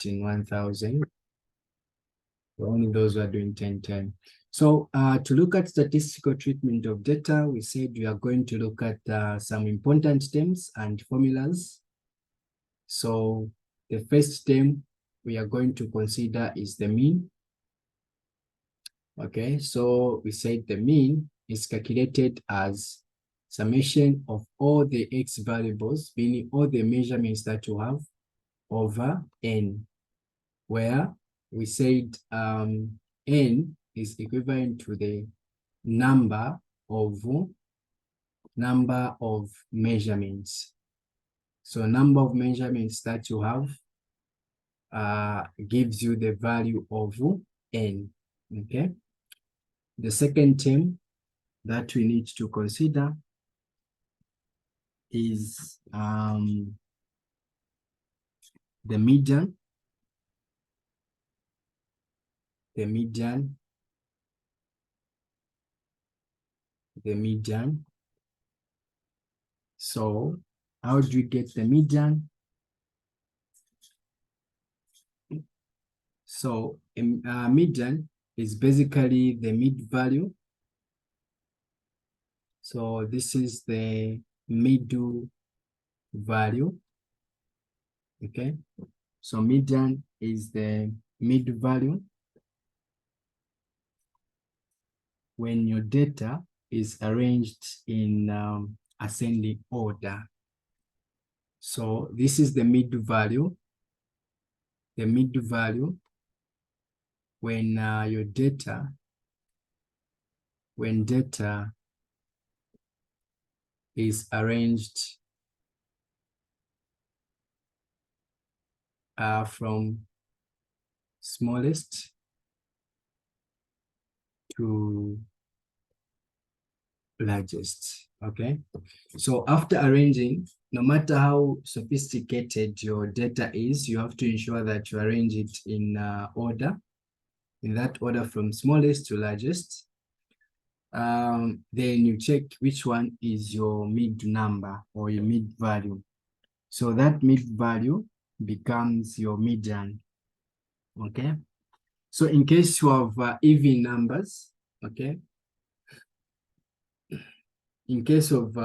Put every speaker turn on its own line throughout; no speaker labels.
1000. For only those who are doing 1010. So to look at statistical treatment of data, we said we are going to look at some important terms and formulas. So the first term we are going to consider is the mean. Okay, so we said the mean is calculated as summation of all the x variables, meaning all the measurements that you have, over n, where we said n is equivalent to the number of measurements. So number of measurements that you have gives you the value of n. Okay. The second term that we need to consider is the median. The median. So how do you get the median? So median is basically the mid value. So this is the middle value. Okay. So median is the mid value when your data is arranged in ascending order. So this is the mid value. The mid value when your data, is arranged from smallest to largest. Okay, so after arranging, no matter how sophisticated your data is, you have to ensure that you arrange it in order, in that order from smallest to largest. Then you check which one is your mid number or your mid value. So that mid value becomes your median. Okay, so in case you have even numbers, okay, in case of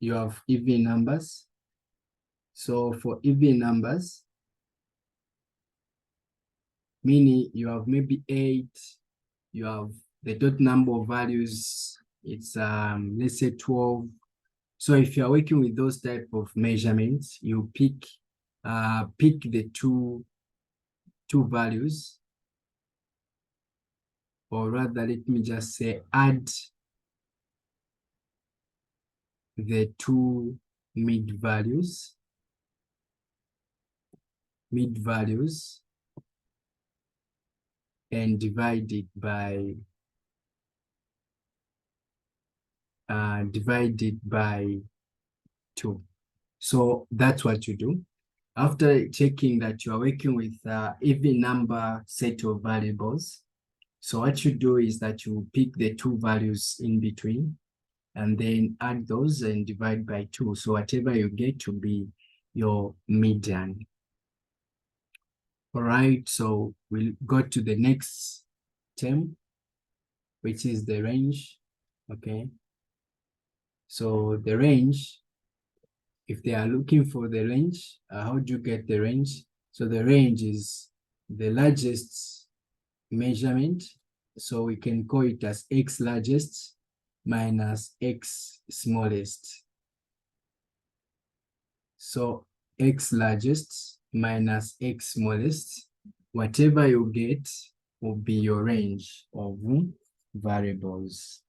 you have even numbers, so for even numbers, meaning you have maybe 8, you have the total number of values, it's let's say 12. So if you're working with those type of measurements, you pick the two values, or rather, let me just say add the two mid values, and divide it by 2. So that's what you do. After checking that you are working with even number set of variables, so what you do is that you pick the two values in between and then add those and divide by 2. So whatever you get to be your median. All right, so we'll go to the next term, which is the range. Okay. So the range, if they are looking for the range, how do you get the range? So the range is the largest measurement. So we can call it as x largest minus x smallest. So x largest minus x smallest, whatever you get will be your range of variables.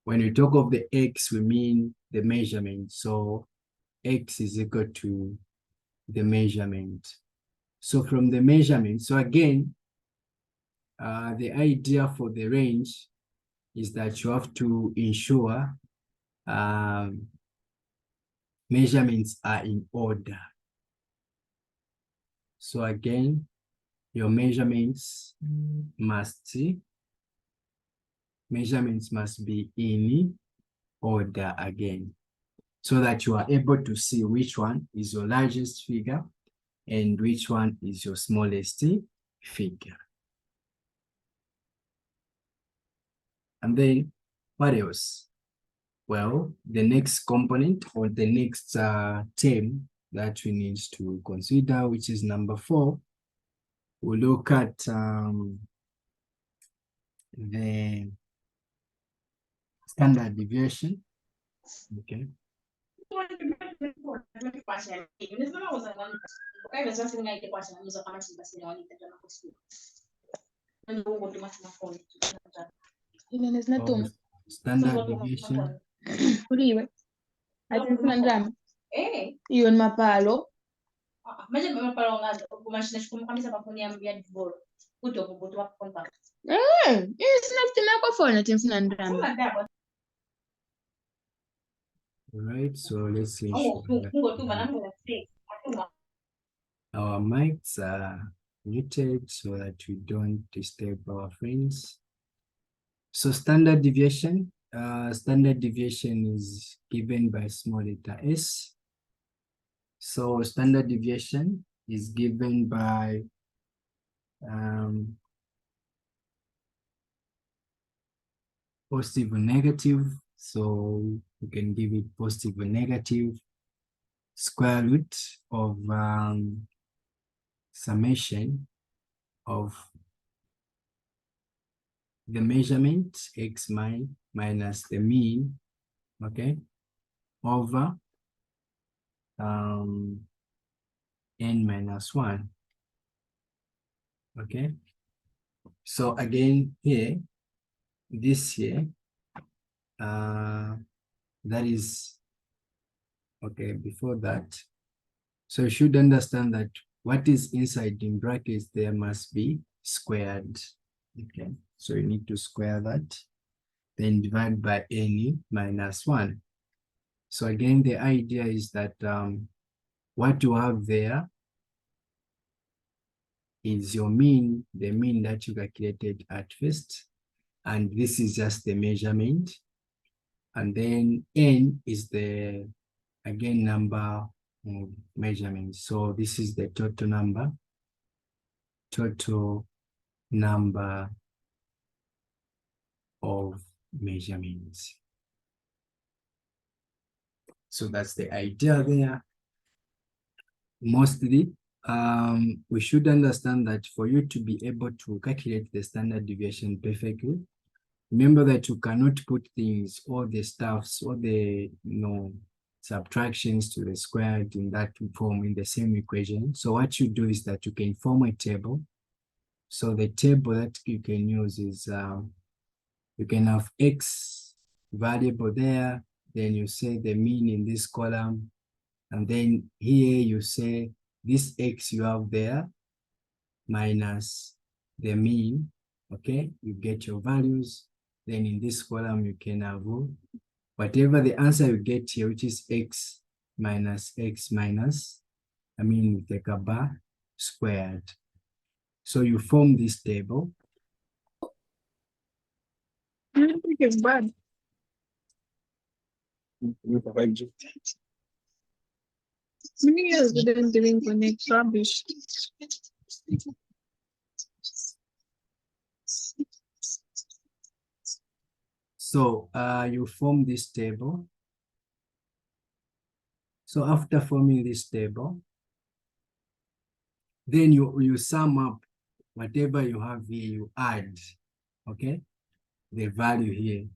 When we talk of the x, we mean the measurement. So x is equal to the measurement. So from the measurement, so again, the idea for the range is that you have to ensure measurements are in order. So again, your measurements must be in order again, so that you are able to see which one is your largest figure and which one is your smallest figure. And then what else? Well, the next component or the next term that we need to consider, which is number 4, we'll look at the standard deviation. Okay. Of standard deviation.
Iyon mapalo.
All right, so let's ensure that our mics are muted so that we don't disturb our friends. So standard deviation is given by small letter s. So standard deviation is given by positive or negative. So you can give it positive or negative square root of summation of the measurement x minus the mean, okay, over n minus 1. Okay, so again here, this here, that is, okay, before that, so you should understand that what is inside in brackets there must be squared. Okay, so you need to square that, then divide by n minus 1. So again, the idea is that what you have there is your mean, the mean that you calculated at first, and this is just the measurement. And then n is the, again, number of measurements. So this is the total number of measurements. So that's the idea there. Mostly, we should understand that for you to be able to calculate the standard deviation perfectly, remember that you cannot put things, all the stuffs, all the subtractions to the squared in that form in the same equation. So what you do is that you can form a table. So the table that you can use is you can have x variable there, then you say the mean in this column, and then here you say this x you have there minus the mean, okay? You get your values. Then in this column, you can have whatever the answer you get here, which is x minus, you take a bar squared. So you form this table.
I don't think it's bad. Many years didn't doing connect rubbish.
So you form this table. So after forming this table, then you sum up whatever you have here, you add, okay, the value here.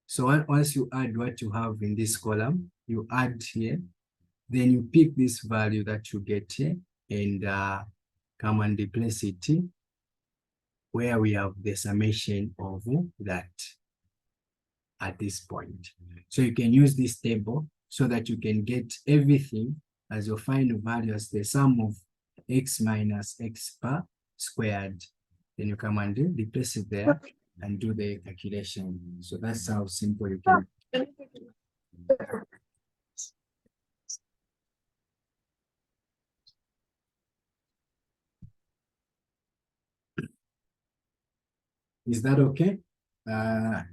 So once you add what you have in this column, you add here, then you pick this value that you get here and come and replace it where we have the summation of that at this point. So you can use this table so that you can get everything as your final value as the sum of x minus x bar squared. Then you come and replace it there and do the calculation. So that's how simple you can. Is that okay?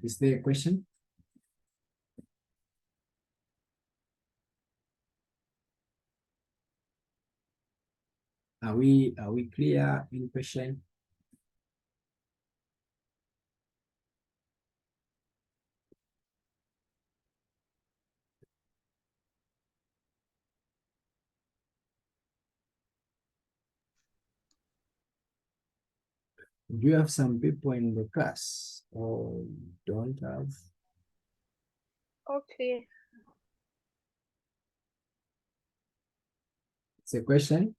Is there a question? Are we clear? Any question? Do you have some people in the class or don't have?
Okay.
It's a question?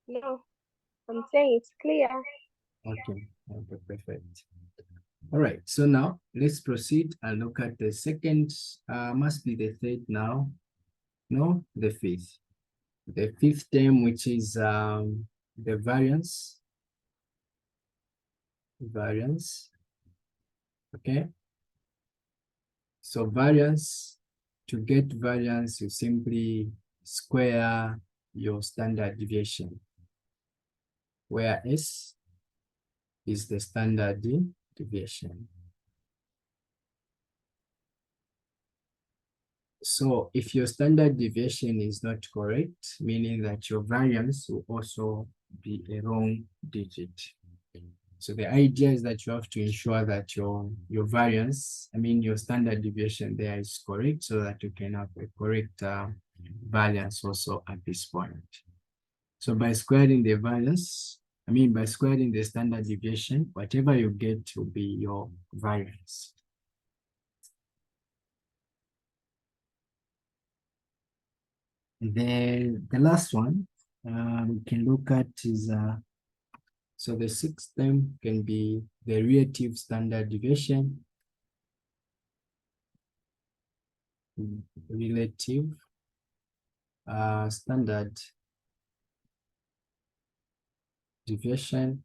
No, I'm saying it's clear.
Okay, okay, perfect. All right, so now let's proceed and look at the second, must be the third now. No, the fifth. The fifth term, which is the variance. Variance, okay? So variance, to get variance, you simply square your standard deviation, where S is the standard deviation. So if your standard deviation is not correct, meaning that your variance will also be a wrong digit. So the idea is that you have to ensure that your variance, I mean your standard deviation there is correct so that you can have a correct variance also at this point. So by squaring the variance, by squaring the standard deviation, whatever you get will be your variance. The last one we can look at is, so the sixth term can be the relative standard deviation. Relative standard deviation.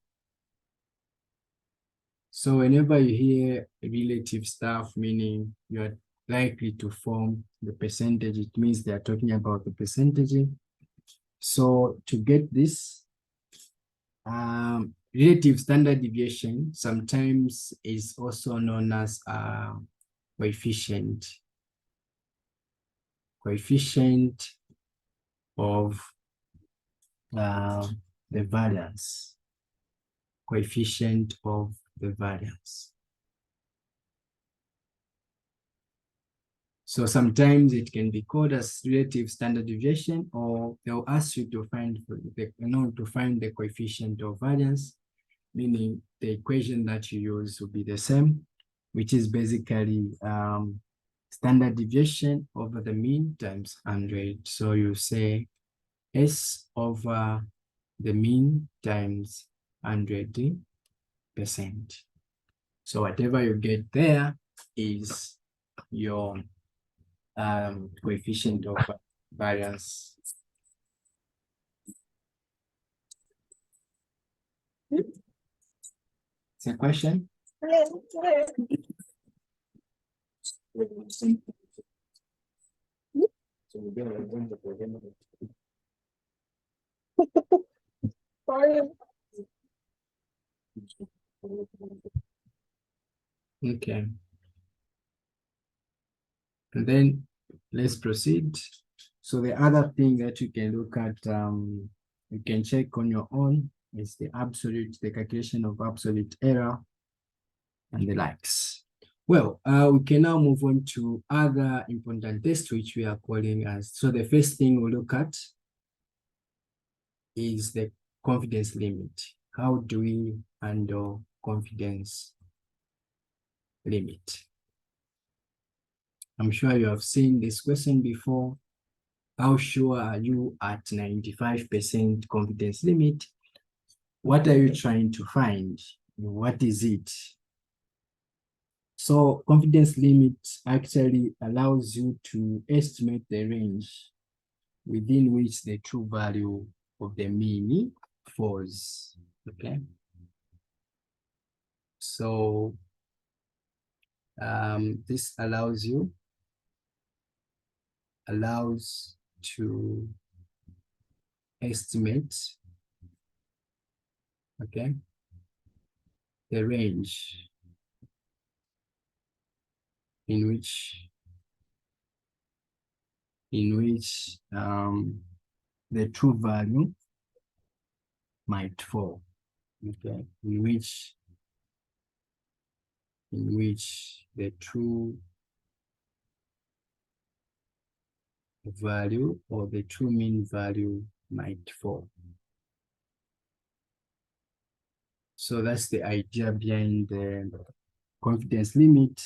So whenever you hear relative stuff, meaning you're likely to form the percentage, it means they're talking about the percentage. So to get this, relative standard deviation sometimes is also known as coefficient of the variance. Coefficient of the variance. So sometimes it can be called as relative standard deviation, or they'll ask you to find the coefficient of variance, meaning the equation that you use will be the same, which is basically standard deviation over the mean times 100. So you say S over the mean times 100%. So whatever you get there is your coefficient of variance. It's a question? Okay. And then let's proceed. So the other thing that you can look at, you can check on your own is the calculation of absolute error and the likes. Well, we can now move on to other important tests which we are calling as, so the first thing we look at is the confidence limit. How do we handle confidence limit? I'm sure you have seen this question before. How sure are you at 95% confidence limit? What are you trying to find? What is it? So confidence limit actually allows you to estimate the range within which the true value of the mean falls. Okay. So this allows to estimate, okay, the range in which in which the true value might fall. Okay, in which the true value or the true mean value might fall. So that's the idea behind the confidence limit.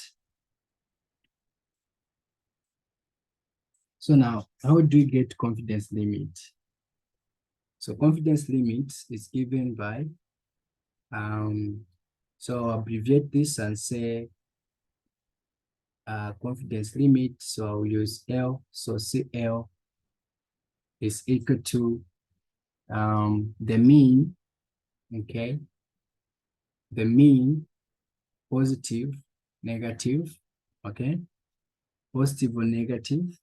So now, how do you get confidence limit? So confidence limit is given by, so I'll abbreviate this and say confidence limit. So I'll use L. So CL is equal to the mean, okay? The mean, positive, negative, okay? Positive or negative,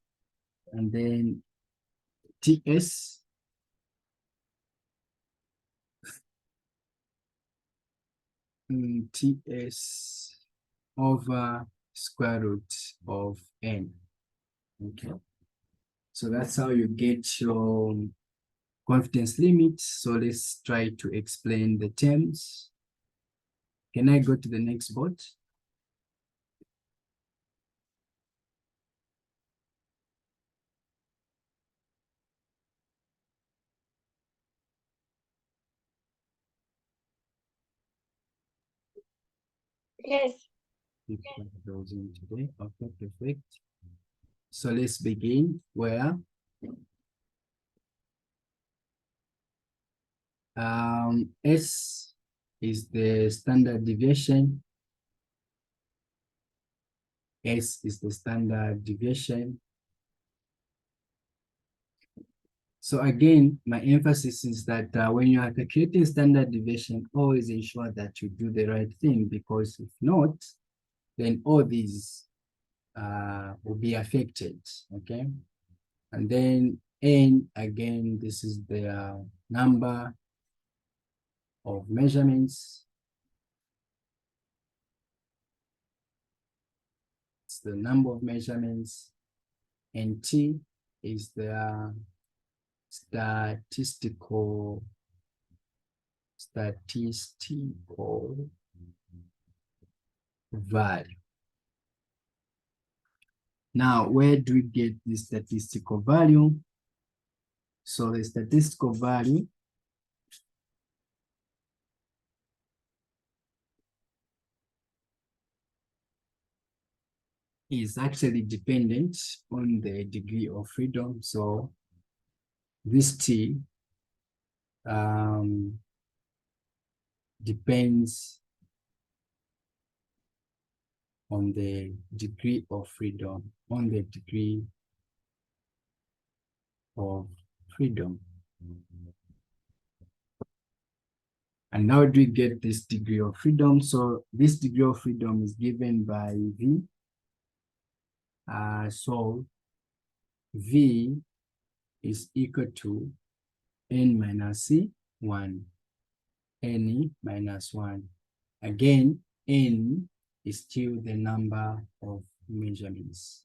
and then TS TS over square root of n. Okay, so that's how you get your confidence limit. So let's try to explain the terms. Can I go to the next board?
Yes.
Goes in today. Okay, perfect. So let's begin where S is the standard deviation. S is the standard deviation. So again, my emphasis is that when you are calculating standard deviation, always ensure that you do the right thing, because if not, then all these will be affected, okay? And then N, again, this is the number of measurements. It's the number of measurements. And T is the statistical value. Now, where do we get the statistical value? So the statistical value is actually dependent on the degree of freedom. So this T depends on the degree of freedom, And now do we get this degree of freedom? So this degree of freedom is given by V. So V is equal to N minus C, 1. N minus 1. Again, N is still the number of measurements.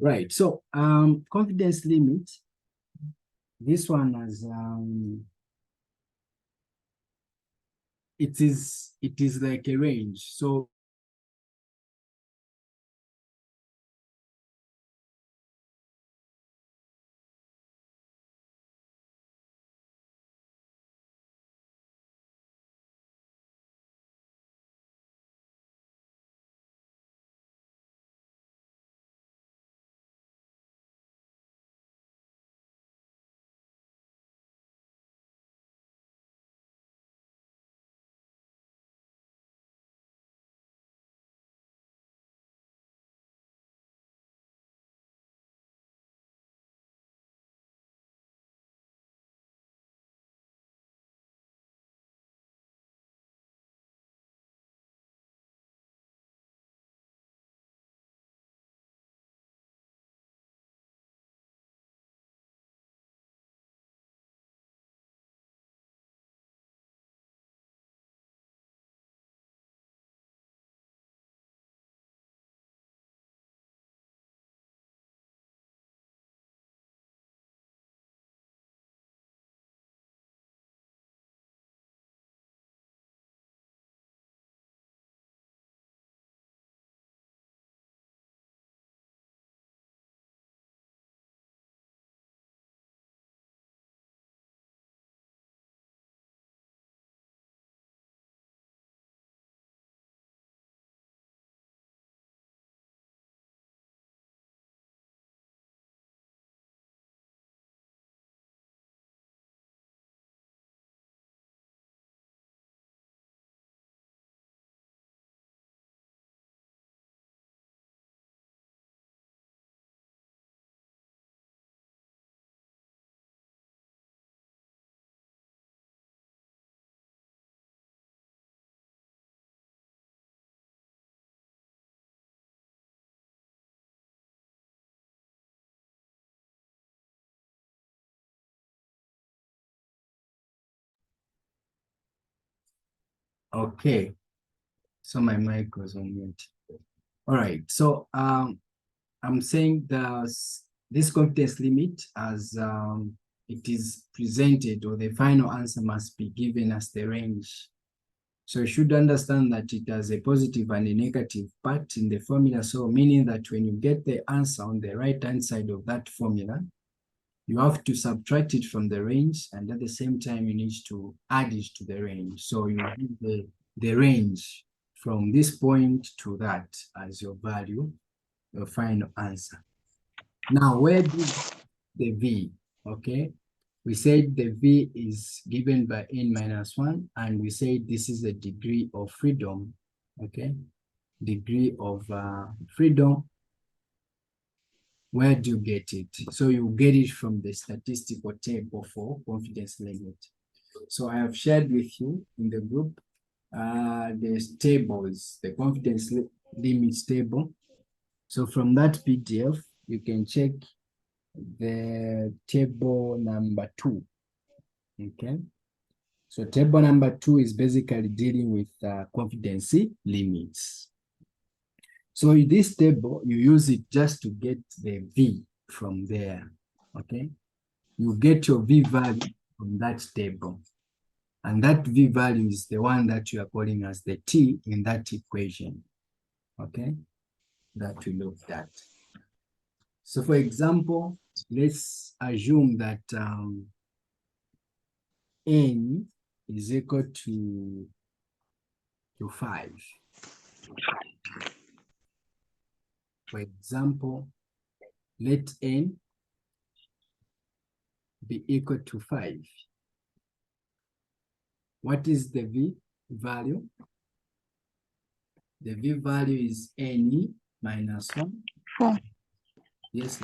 Right, so confidence limit, this one has it is like a range. So Okay. So my mic was on mute. All right. So I'm saying this confidence limit as it is presented, or the final answer must be given as the range. So you should understand that it has a positive and a negative part in the formula. So meaning that when you get the answer on the right-hand side of that formula, you have to subtract it from the range, and at the same time, you need to add it to the range. So you give the range from this point to that as your value, your final answer. Now, where do the V, okay? We said the V is given by n minus 1, and we said this is a degree of freedom, okay? Degree of freedom. Where do you get it? So you get it from the statistical table for confidence limit. So I have shared with you in the group the tables, the confidence limits table. So from that PDF, you can check the table number 2. Okay. So table number 2 is basically dealing with confidence limits. So in this table, you use it just to get the V from there. Okay. You get your V value from that table. And that V value is the one that you are calling as the T in that equation. Okay. That we looked at. So for example, let's assume that n is equal to 5. For example, let n be equal to 5. What is the V value? The V value is n minus 1.
4.
Yes.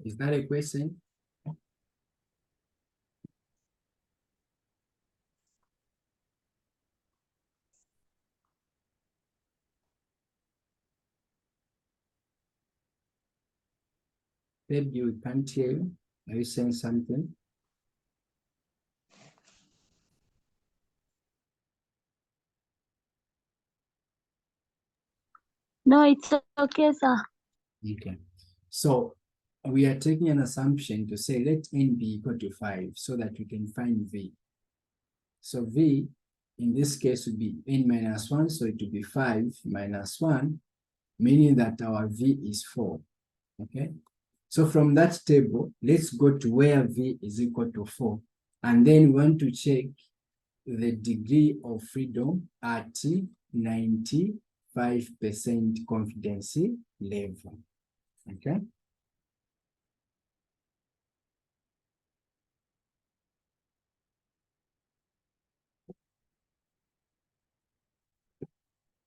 Is that a question? Maybe you can't hear you. Are you saying something?
No, it's okay, sir.
Okay. So we are taking an assumption to say let n be equal to 5 so that we can find V. So V in this case would be n minus 1, so it would be 5 minus 1, meaning that our V is 4. Okay. So from that table, let's go to where V is equal to 4. And then we want to check the degree of freedom at 95% confidence level. Okay.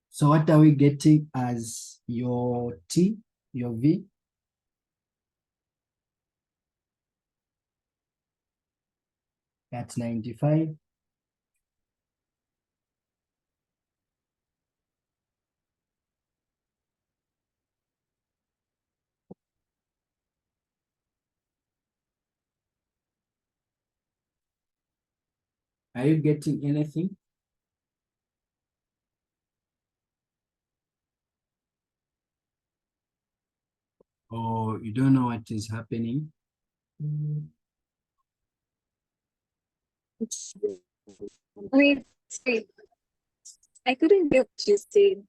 So what are we getting as your T, your V? At 95. Are you getting anything? Or you don't know what is happening?
Wait, wait. I couldn't get what you said.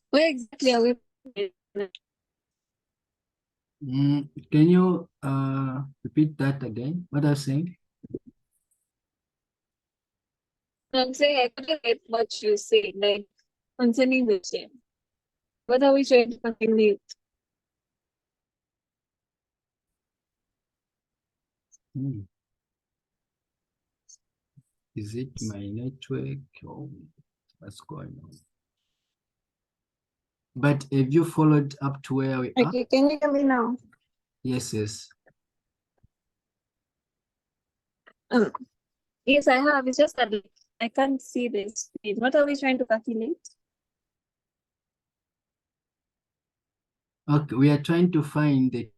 Where exactly are we?
Can you repeat that again? What I was saying?
I'm saying I couldn't get what you said, like concerning the gym. What are we trying to calculate?
Is it my network or what's going on? But have you followed up to where we are?
Okay, can you hear me now?
Yes, yes.
Yes, I have. It's just that I can't see the speed. What are we trying to calculate?
Okay, we are trying to find the